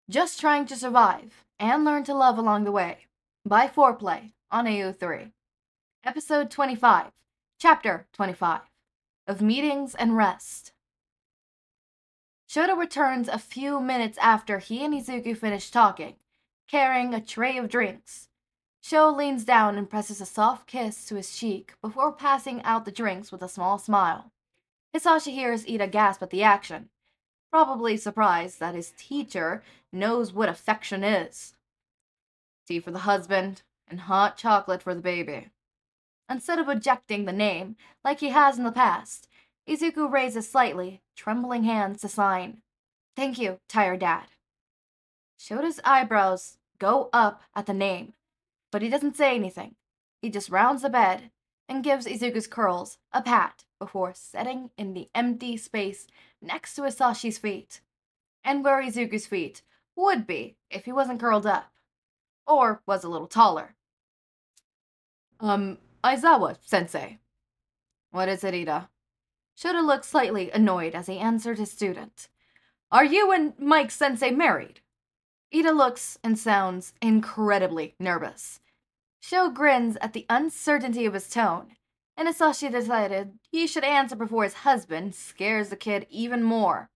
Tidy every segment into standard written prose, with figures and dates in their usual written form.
Just trying to survive and learn to love along the way. By Foreplay on AO3. Episode 25, Chapter 25 of Meetings and Rest. Shota returns a few minutes after he and Izuku finish talking, carrying a tray of drinks. Sho leans down and presses a soft kiss to his cheek before passing out the drinks with a small smile. Hisashi hears Ida gasp at the action, probably surprised that his teacher knows what affection is. Tea for the husband, and hot chocolate for the baby. Instead of ejecting the name, like he has in the past, Izuku raises slightly, trembling hands to sign. Thank you, tired dad. Shota's eyebrows go up at the name, but he doesn't say anything. He just rounds the bed and gives Izuku's curls a pat before setting in the empty space next to Hisashi's feet, and where Izuku's feet would be if he wasn't curled up, or was a little taller. Aizawa-sensei. What is it, Ida? Shota looked slightly annoyed as he answered his student. Are you and Mike-sensei married? Ida looks and sounds incredibly nervous. Sho grins at the uncertainty of his tone, and Hisashi decided he should answer before his husband scares the kid even more.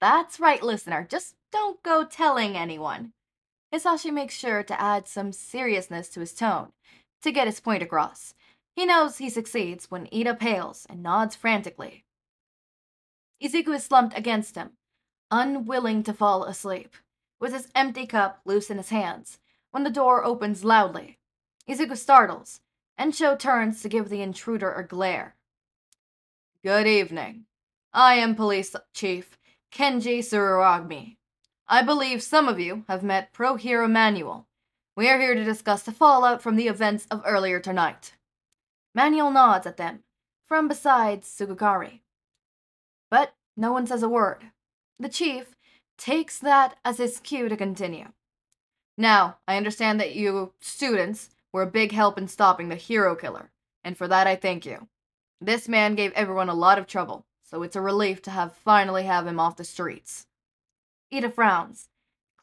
That's right, listener, just don't go telling anyone. Hisashi makes sure to add some seriousness to his tone, to get his point across. He knows he succeeds when Ida pales and nods frantically. Izuku is slumped against him, unwilling to fall asleep, with his empty cup loose in his hands, when the door opens loudly. Izuku startles, and Sho turns to give the intruder a glare. Good evening. I am Police Chief Kenji Tsururagami. I believe some of you have met Pro Hero Manuel. We are here to discuss the fallout from the events of earlier tonight. Manuel nods at them, from beside Sugakari. But no one says a word. The chief takes that as his cue to continue. Now, I understand that you students were a big help in stopping the hero killer, and for that I thank you. This man gave everyone a lot of trouble, so it's a relief to finally have him off the streets. Ida frowns,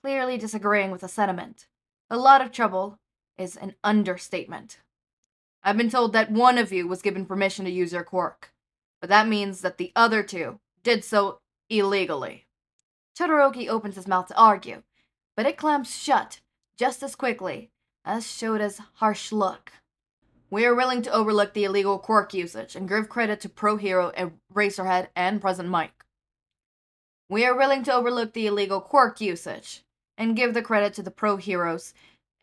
clearly disagreeing with the sentiment. A lot of trouble is an understatement. I've been told that one of you was given permission to use your quirk, but that means that the other two did so illegally. Todoroki opens his mouth to argue, but it clamps shut just as quickly as Shota's harsh look. We are willing to overlook the illegal quirk usage and give credit to Pro Hero Eraserhead and Present Mike. We are willing to overlook the illegal quirk usage and give the credit to the Pro Heroes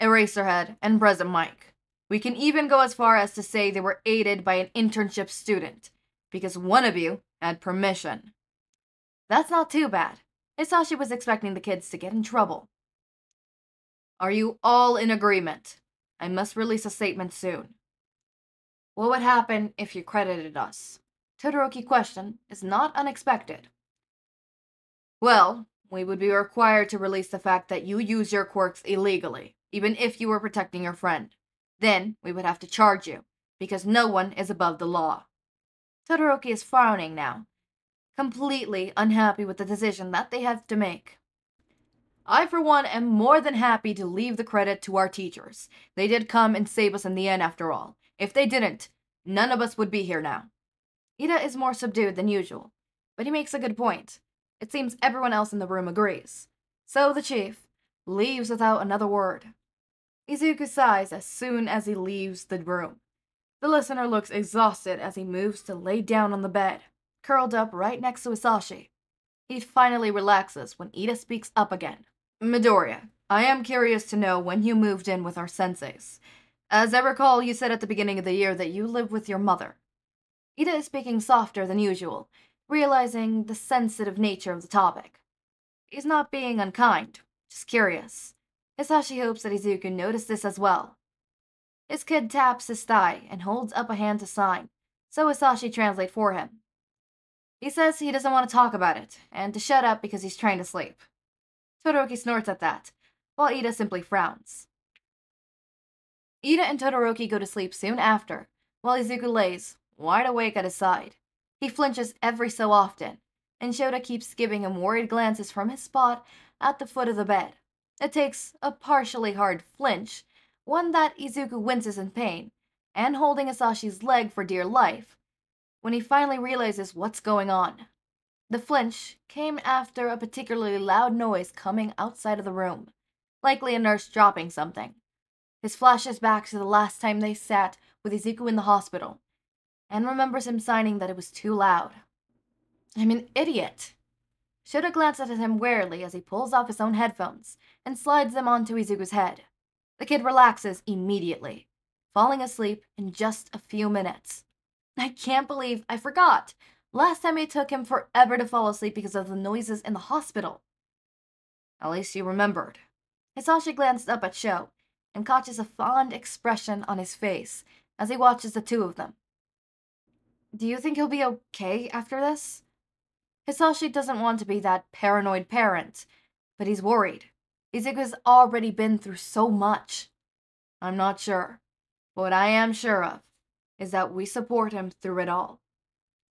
Eraserhead and Present Mike. We can even go as far as to say they were aided by an internship student, because one of you had permission. That's not too bad. Hisashi was expecting the kids to get in trouble. Are you all in agreement? I must release a statement soon. What would happen if you credited us? Todoroki's question is not unexpected. Well, we would be required to release the fact that you use your quirks illegally, even if you were protecting your friend. Then we would have to charge you, because no one is above the law. Todoroki is frowning now, completely unhappy with the decision that they have to make. I, for one, am more than happy to leave the credit to our teachers. They did come and save us in the end, after all. If they didn't, none of us would be here now. Ida is more subdued than usual, but he makes a good point. It seems everyone else in the room agrees. So the chief leaves without another word. Izuku sighs as soon as he leaves the room. The listener looks exhausted as he moves to lay down on the bed, curled up right next to Hisashi. He finally relaxes when Ida speaks up again. Midoriya, I am curious to know when you moved in with our senseis. As I recall, you said at the beginning of the year that you live with your mother. Ida is speaking softer than usual, realizing the sensitive nature of the topic. He's not being unkind, just curious. Hisashi hopes that Izuku noticed this as well. His kid taps his thigh and holds up a hand to sign, so Hisashi translates for him. He says he doesn't want to talk about it, and to shut up because he's trying to sleep. Todoroki snorts at that, while Ida simply frowns. Ida and Todoroki go to sleep soon after, while Izuku lays, wide awake at his side. He flinches every so often, and Shota keeps giving him worried glances from his spot at the foot of the bed, It takes a partially hard flinch, one that Izuku winces in pain, and holding Hisashi's leg for dear life, when he finally realizes what's going on. The flinch came after a particularly loud noise coming outside of the room, likely a nurse dropping something. His flashes back to the last time they sat with Izuku in the hospital, and remembers him signing that it was too loud. I'm an idiot. Shota glances at him warily as he pulls off his own headphones and slides them onto Izuku's head. The kid relaxes immediately, falling asleep in just a few minutes. I can't believe I forgot. Last time it took him forever to fall asleep because of the noises in the hospital. At least you remembered. Hisashi glanced up at Sho and catches a fond expression on his face as he watches the two of them. Do you think he'll be okay after this? Hisashi doesn't want to be that paranoid parent, but he's worried. Izuku's already been through so much. I'm not sure. But what I am sure of is that we support him through it all.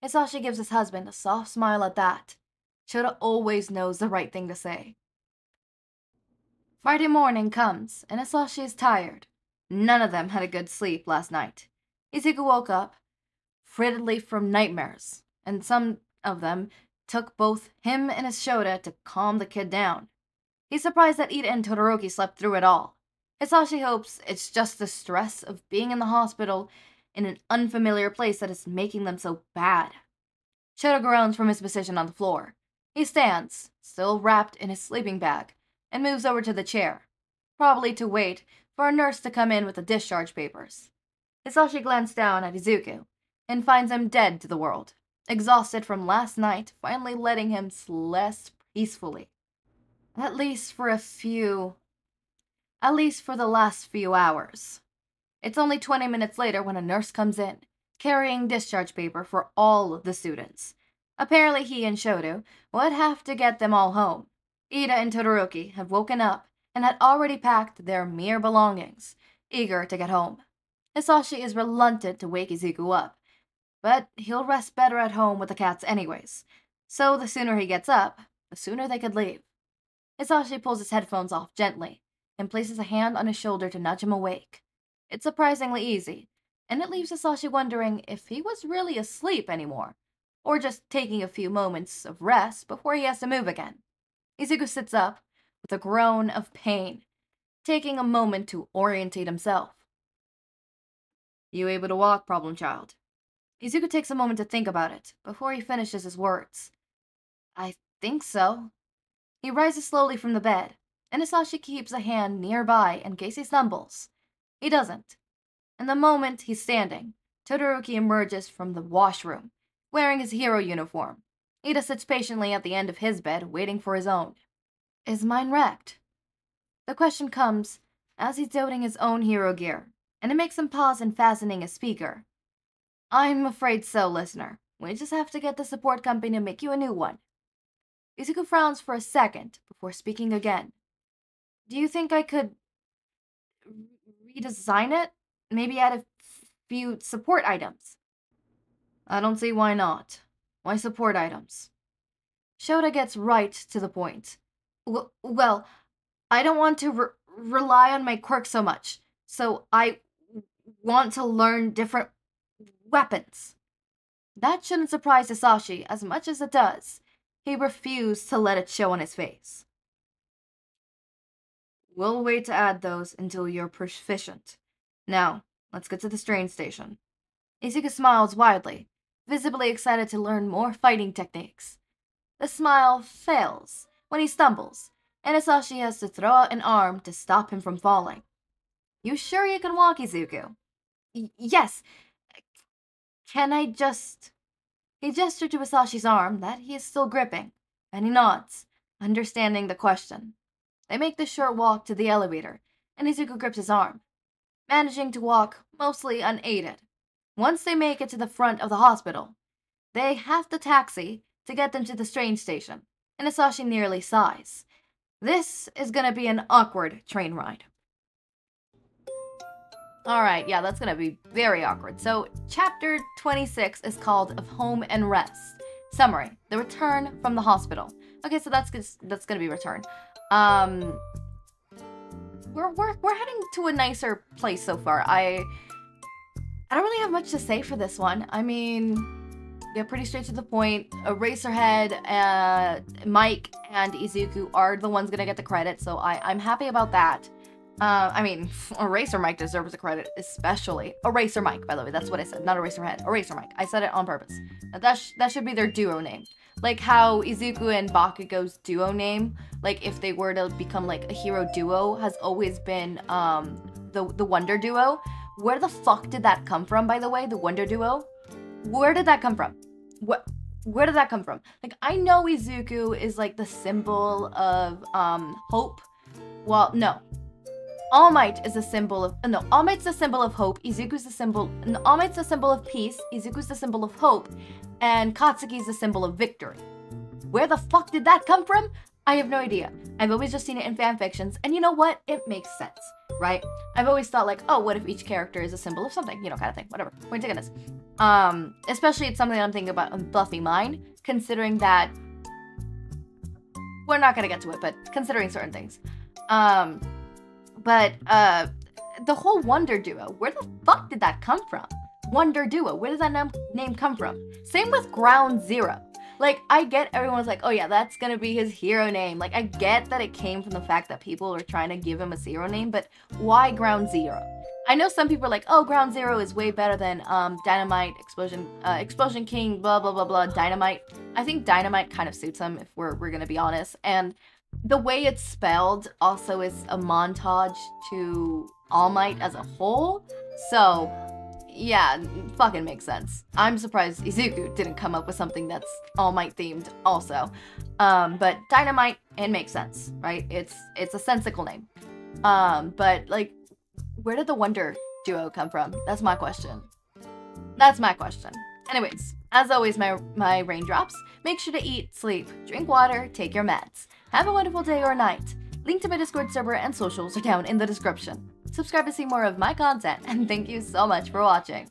Hisashi gives his husband a soft smile at that. Shota always knows the right thing to say. Friday morning comes, and Hisashi is tired. None of them had a good sleep last night. Izuku woke up, frittedly from nightmares, and some of them took both him and his Shota to calm the kid down. He's surprised that Ida and Todoroki slept through it all. Hisashi hopes it's just the stress of being in the hospital in an unfamiliar place that is making them so bad. Shota groans from his position on the floor. He stands, still wrapped in his sleeping bag, and moves over to the chair, probably to wait for a nurse to come in with the discharge papers. Hisashi glanced down at Izuku and finds him dead to the world, exhausted from last night finally letting him rest peacefully. At least for the last few hours. It's only 20 minutes later when a nurse comes in, carrying discharge paper for all the students. Apparently he and Shoto would have to get them all home. Ida and Todoroki have woken up and had already packed their mere belongings, eager to get home. Hisashi is reluctant to wake Izuku up, but he'll rest better at home with the cats anyways, so the sooner he gets up, the sooner they could leave. Hisashi pulls his headphones off gently and places a hand on his shoulder to nudge him awake. It's surprisingly easy, and it leaves Hisashi wondering if he was really asleep anymore, or just taking a few moments of rest before he has to move again. Izuku sits up with a groan of pain, taking a moment to orientate himself. You able to walk, problem child? Izuku takes a moment to think about it before he finishes his words. I think so. He rises slowly from the bed, and Hisashi keeps a hand nearby in case he stumbles. He doesn't. And the moment he's standing, Todoroki emerges from the washroom, wearing his hero uniform. Ida sits patiently at the end of his bed, waiting for his own. Is mine wrecked? The question comes as he's doting his own hero gear, and it makes him pause in fastening his speaker. I'm afraid so, listener. We just have to get the support company to make you a new one. Izuku frowns for a second before speaking again. Do you think I could redesign it? Maybe add a few support items? I don't see why not. Why support items? Shota gets right to the point. Well, I don't want to rely on my quirk so much, so I want to learn different weapons. That shouldn't surprise Hisashi as much as it does. He refused to let it show on his face. We'll wait to add those until you're proficient. Now, let's get to the train station. Izuku smiles widely, visibly excited to learn more fighting techniques. The smile fails when he stumbles, and Hisashi has to throw out an arm to stop him from falling. You sure you can walk, Izuku? Yes. Can I just... He gestured to Hisashi's arm that he is still gripping, and he nods, understanding the question. They make the short walk to the elevator, and Izuku grips his arm, managing to walk mostly unaided. Once they make it to the front of the hospital, they have to taxi to get them to the train station, and Hisashi nearly sighs. This is gonna be an awkward train ride. Alright, yeah, that's gonna be very awkward. So, chapter 26 is called Of Home and Rest. Summary: the return from the hospital. Okay, so that's gonna be return. we're heading to a nicer place so far. I don't really have much to say for this one. I mean, get pretty straight to the point. Eraserhead, Mike, and Izuku are the ones gonna get the credit, so I'm happy about that. I mean, Eraser Mike deserves the credit, especially. Eraser Mike, by the way, that's what I said, not Eraserhead. Eraser Mike. I said it on purpose. That should be their duo name. Like how Izuku and Bakugo's duo name, like if they were to become like a hero duo, has always been the Wonder Duo. Where the fuck did that come from, by the way? The Wonder Duo? Where did that come from? Where did that come from? Like, I know Izuku is like the symbol of hope. Well, no. All Might is a symbol of All Might's the symbol of hope. Izuku's the symbol. All Might's the symbol of peace. Izuku's the symbol of hope, and Katsuki's the symbol of victory. Where the fuck did that come from? I have no idea. I've always just seen it in fan fictions, and you know what? It makes sense, right? I've always thought like, oh, what if each character is a symbol of something, you know, kind of thing. Whatever. Point taken is. Especially it's something that I'm thinking about in Buffy Mind, considering that we're not gonna get to it, but considering certain things. But the whole Wonder Duo, where the fuck did that come from? Wonder Duo, where did that name come from? Same with Ground Zero. Like, I get everyone's like, oh yeah, that's gonna be his hero name. Like, I get that it came from the fact that people were trying to give him a hero name, but why Ground Zero? I know some people are like, oh, Ground Zero is way better than Dynamite, Explosion King, blah, blah, blah, blah, Dynamite. I think Dynamite kind of suits him, if we're gonna be honest. And the way it's spelled also is a montage to All Might as a whole. So, yeah, fucking makes sense. I'm surprised Izuku didn't come up with something that's All Might themed also. But Dynamite, it makes sense, right? It's a sensical name. But like, where did the Wonder Duo come from? That's my question. That's my question. Anyways, as always, my raindrops, make sure to eat, sleep, drink water, take your meds. Have a wonderful day or night. Link to my Discord server and socials are down in the description. Subscribe to see more of my content, and thank you so much for watching.